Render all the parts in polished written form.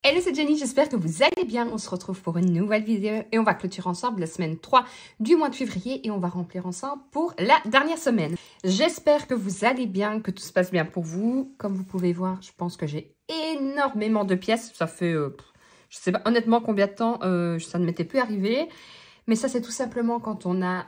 Hello, c'est Jenny, j'espère que vous allez bien. On se retrouve pour une nouvelle vidéo et on va clôturer ensemble la semaine 3 du mois de février et on va remplir ensemble pour la dernière semaine. J'espère que vous allez bien, que tout se passe bien pour vous. Comme vous pouvez voir, je pense que j'ai énormément de pièces. Ça fait, je sais pas honnêtement combien de temps ça ne m'était plus arrivé. Mais ça, c'est tout simplement quand on a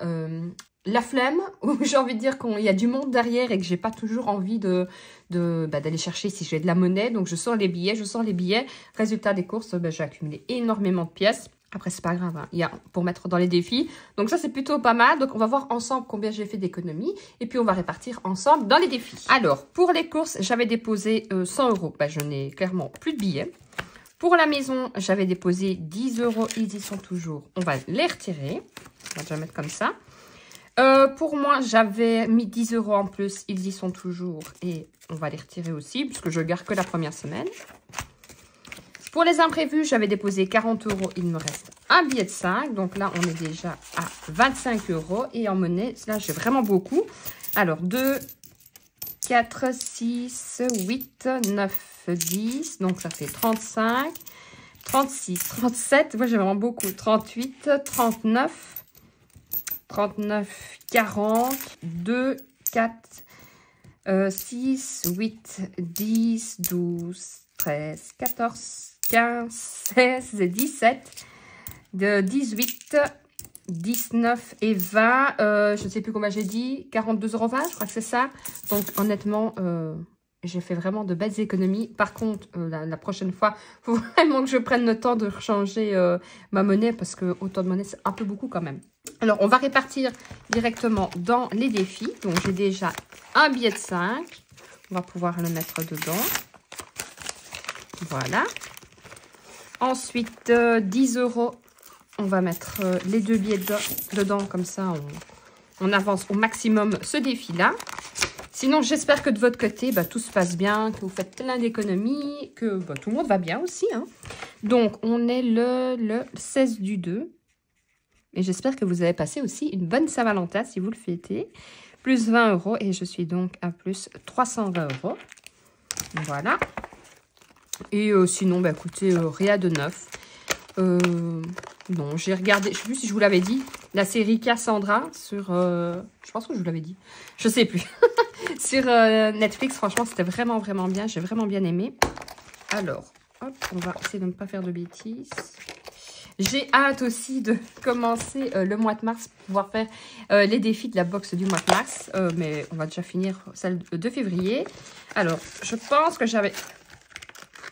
la flemme, ou j'ai envie de dire qu'il y a du monde derrière et que j'ai pas toujours envie d'aller chercher si j'ai de la monnaie. Donc, je sors les billets. Résultat des courses, j'ai accumulé énormément de pièces. Après, c'est pas grave, hein. Il y a pour mettre dans les défis. Donc, ça, c'est plutôt pas mal. Donc, on va voir ensemble combien j'ai fait d'économies. Et puis, on va répartir ensemble dans les défis. Alors, pour les courses, j'avais déposé 100 €. Je n'ai clairement plus de billets. Pour la maison, j'avais déposé 10 €. Ils y sont toujours. On va les retirer. On va déjà mettre comme ça. Pour moi, j'avais mis 10 € en plus. Ils y sont toujours. Et on va les retirer aussi, puisque je garde que la première semaine. Pour les imprévus, j'avais déposé 40 €. Il me reste un billet de 5. Donc là, on est déjà à 25 €. Et en monnaie, là, j'ai vraiment beaucoup. Alors, 2, 4, 6, 8, 9, 10. Donc, ça fait 35, 36, 37. Moi, j'ai vraiment beaucoup. 38, 39. 39, 40, 2, 4, 6, 8, 10, 12, 13, 14, 15, 16 et 17, 18, 19 et 20. Je ne sais plus combien j'ai dit, 42,20 €, je crois que c'est ça. Donc, honnêtement, j'ai fait vraiment de belles économies. Par contre, la prochaine fois, il faut vraiment que je prenne le temps de changer ma monnaie parce que autant de monnaie, c'est un peu beaucoup quand même. Alors, on va répartir directement dans les défis. Donc, j'ai déjà un billet de 5. On va pouvoir le mettre dedans. Voilà. Ensuite, 10 €. On va mettre les deux billets dedans. Comme ça, on avance au maximum ce défi-là. Sinon, j'espère que de votre côté, tout se passe bien, que vous faites plein d'économies, que tout le monde va bien aussi, hein. Donc, on est le 16 du 2. Et j'espère que vous avez passé aussi une bonne Saint-Valentin si vous le fêtez. Plus 20 € et je suis donc à plus 320 €. Voilà. Et sinon, écoutez, rien de neuf. Non, j'ai regardé, je ne sais plus si je vous l'avais dit, la série Cassandra sur... je pense que je vous l'avais dit. Je ne sais plus. Sur Netflix, franchement, c'était vraiment, vraiment bien. J'ai vraiment bien aimé. Alors, hop, on va essayer de ne pas faire de bêtises. J'ai hâte aussi de commencer le mois de mars pour pouvoir faire les défis de la box du mois de mars. Mais on va déjà finir celle de février. Alors, je pense que j'avais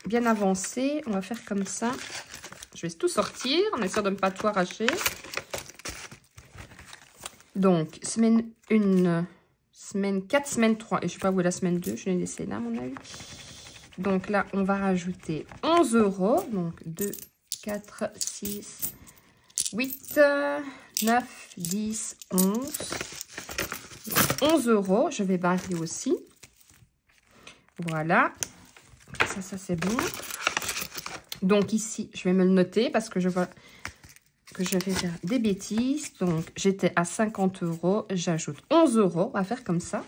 bien avancé. On va faire comme ça. Je vais tout sortir en essayant de ne pas tout arracher. Donc, semaine 1, semaine 4, semaine 3. Et je ne sais pas où est la semaine 2. Je l'ai laissée là, à mon avis. Donc là, on va rajouter 11 €. Donc, 2, 4, 6, 8, 9, 10, 11. 11 €. Je vais barrer aussi. Voilà. Ça c'est bon. Donc ici, je vais me le noter parce que je vois que je vais faire des bêtises. Donc, j'étais à 50 €. J'ajoute 11 €. On va faire comme ça.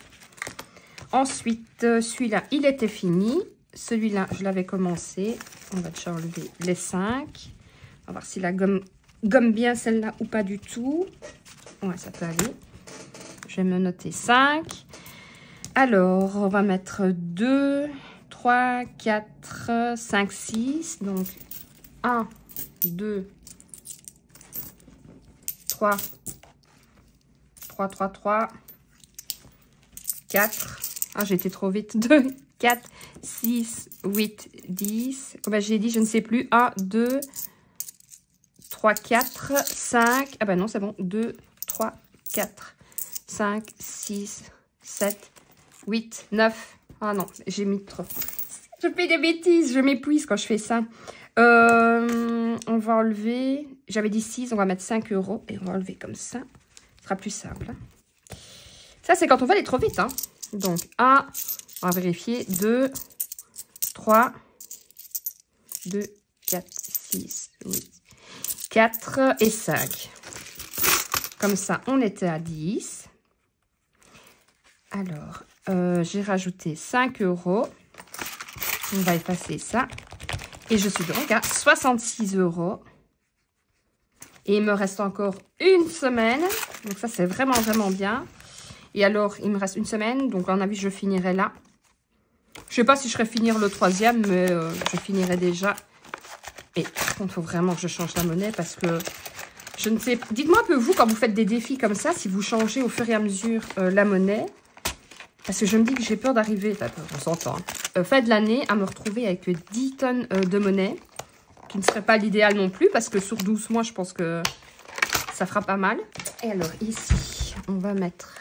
Ensuite, celui-là, il était fini. Celui-là, je l'avais commencé. On va déjà enlever les 5. On va voir si la gomme bien celle-là ou pas du tout. Ouais, ça peut aller. Je vais me noter 5. Alors, on va mettre 2, 3, 4, 5, 6. Donc, 1, 2, 3, 4. Ah, j'ai été trop vite. 2, 4, 6, 8, 10. Comme j'ai dit, je ne sais plus. 1, 2, 3, 4, 5. Ah ben non, c'est bon. 2, 3, 4, 5, 6, 7, 8, 9. Ah non, j'ai mis trop. Je fais des bêtises, je m'épuise quand je fais ça. On va enlever, j'avais dit 6, on va mettre 5 € et on va enlever comme ça. Ce sera plus simple. Hein. Ça, c'est quand on va aller trop vite. Hein. Donc, 1, on va vérifier, 2, 3, 2, 4, 6, 8, 4 et 5. Comme ça, on était à 10. Alors, j'ai rajouté 5 €. On va effacer ça. Et je suis donc à 66 €. Et il me reste encore une semaine. Donc ça, c'est vraiment, vraiment bien. Et alors, il me reste une semaine. Donc, à mon avis, je finirai là. Je sais pas si je serai finir le 3e, mais je finirai déjà. Et par contre, il faut vraiment que je change la monnaie parce que je ne sais... Dites-moi un peu, vous, quand vous faites des défis comme ça, si vous changez au fur et à mesure la monnaie. Parce que je me dis que j'ai peur d'arriver, on s'entend, fin de l'année, à me retrouver avec 10 tonnes de monnaie. Qui ne serait pas l'idéal non plus, parce que sur 12 mois, je pense que ça fera pas mal. Et alors, ici, on va mettre...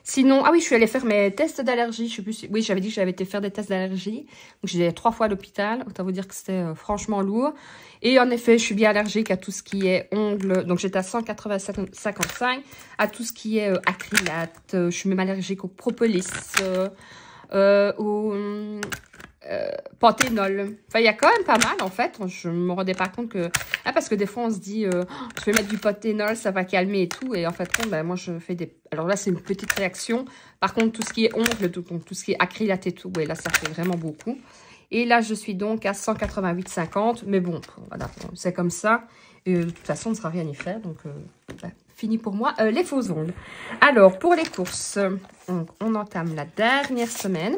Sinon, ah oui, je suis allée faire mes tests d'allergie. Je sais plus si... Oui, j'avais dit que j'avais été faire des tests d'allergie. Donc, j'ai 3 fois à l'hôpital. Autant vous dire que c'était franchement lourd. Et en effet, je suis bien allergique à tout ce qui est ongles. Donc, j'étais à 185. À tout ce qui est acrylate. Je suis même allergique au propolis. Au... panthénol. Enfin, il y a quand même pas mal, en fait. Je me rendais pas compte que... Ah, parce que des fois, on se dit, je vais mettre du panthénol, ça va calmer et tout. Et en fait, ben, moi, je fais des... Alors là, c'est une petite réaction. Par contre, tout ce qui est ongles, tout ce qui est acrylate et tout, ouais, là, ça fait vraiment beaucoup. Et là, je suis donc à 188,50. Mais bon, voilà, c'est comme ça. Et de toute façon, on ne sera rien y faire. Donc, ben, fini pour moi. Les faux ongles. Alors, pour les courses, on entame la dernière semaine.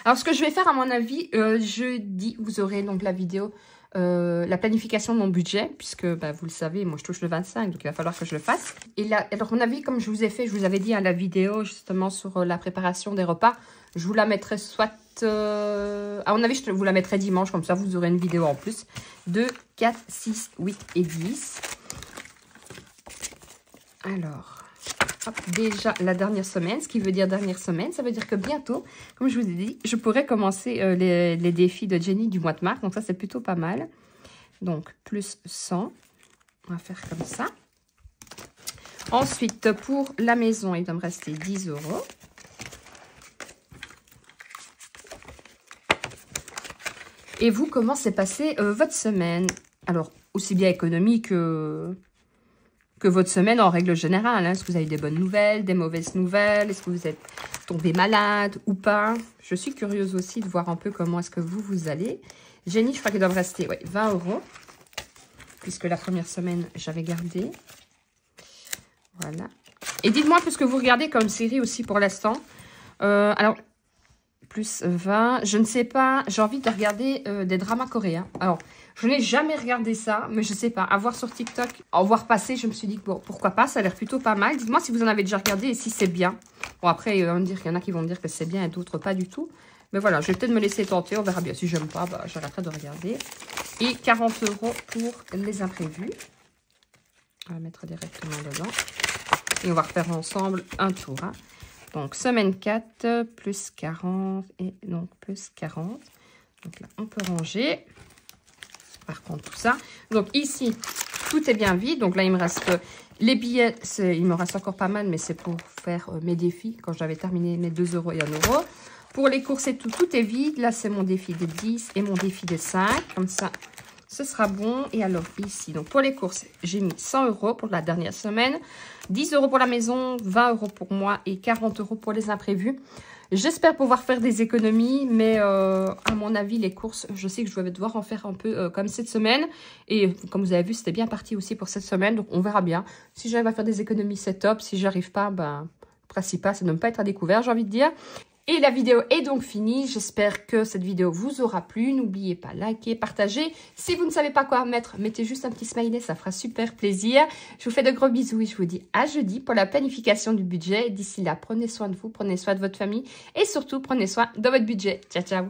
Alors, ce que je vais faire, à mon avis, jeudi, vous aurez donc la vidéo, la planification de mon budget, puisque, bah, vous le savez, moi, je touche le 25, donc il va falloir que je le fasse. Et là, alors, à mon avis, comme je vous ai fait, je vous avais dit, la vidéo, justement, sur la préparation des repas, je vous la mettrai soit... à mon avis, je vous la mettrai dimanche, comme ça, vous aurez une vidéo en plus. 2, 4, 6, 8 et 10. Alors... Hop, déjà la dernière semaine, ce qui veut dire dernière semaine, ça veut dire que bientôt, comme je vous ai dit, je pourrai commencer les défis de Jenny du mois de mars. Donc ça, c'est plutôt pas mal. Donc, plus 100. On va faire comme ça. Ensuite, pour la maison, il va me rester 10 €. Et vous, comment s'est passée votre semaine? Alors, aussi bien économie que votre semaine en règle générale. Est-ce que vous avez des bonnes nouvelles, des mauvaises nouvelles? Est-ce que vous êtes tombé malade ou pas? Je suis curieuse aussi de voir un peu comment est-ce que vous allez. Jenny, je crois qu'il doit me rester 20 €. Puisque la première semaine, j'avais gardé. Voilà. Et dites-moi un peu ce que vous regardez comme série aussi pour l'instant. Alors, plus 20. Je ne sais pas. J'ai envie de regarder des dramas coréens. Alors, je n'ai jamais regardé ça, mais je sais pas. À voir sur TikTok, en voir passer, je me suis dit que bon, pourquoi pas, ça a l'air plutôt pas mal. Dites-moi si vous en avez déjà regardé et si c'est bien. Bon, après, il y en a qui vont me dire que c'est bien et d'autres pas du tout. Mais voilà, je vais peut-être me laisser tenter, on verra bien. Si j'aime pas, bah, j'arrêterai de regarder. Et 40 € pour les imprévus. On va mettre directement dedans. Et on va refaire ensemble un tour. Hein. Donc, semaine 4, plus 40 et donc plus 40. Donc là, on peut ranger. Par contre, tout ça. Donc ici, tout est bien vide. Donc là, il me reste les billets. Il me reste encore pas mal, mais c'est pour faire mes défis. Quand j'avais terminé mes 2 € et 1 €. Pour les courses et tout, tout est vide. Là, c'est mon défi de 10 et mon défi de 5. Comme ça, ce sera bon. Et alors ici, donc pour les courses, j'ai mis 100 € pour la dernière semaine. 10 € pour la maison, 20 € pour moi et 40 € pour les imprévus. J'espère pouvoir faire des économies, mais à mon avis, les courses, je sais que je vais devoir en faire un peu comme cette semaine. Et comme vous avez vu, c'était bien parti aussi pour cette semaine, donc on verra bien. Si j'arrive à faire des économies, c'est top. Si j'arrive pas, ben, le principal, c'est de ne pas être à découvert, j'ai envie de dire. Et la vidéo est donc finie. J'espère que cette vidéo vous aura plu. N'oubliez pas, liker, partager. Si vous ne savez pas quoi mettre, mettez juste un petit smiley, ça fera super plaisir. Je vous fais de gros bisous et je vous dis à jeudi pour la planification du budget. D'ici là, prenez soin de vous, prenez soin de votre famille et surtout, prenez soin de votre budget. Ciao, ciao!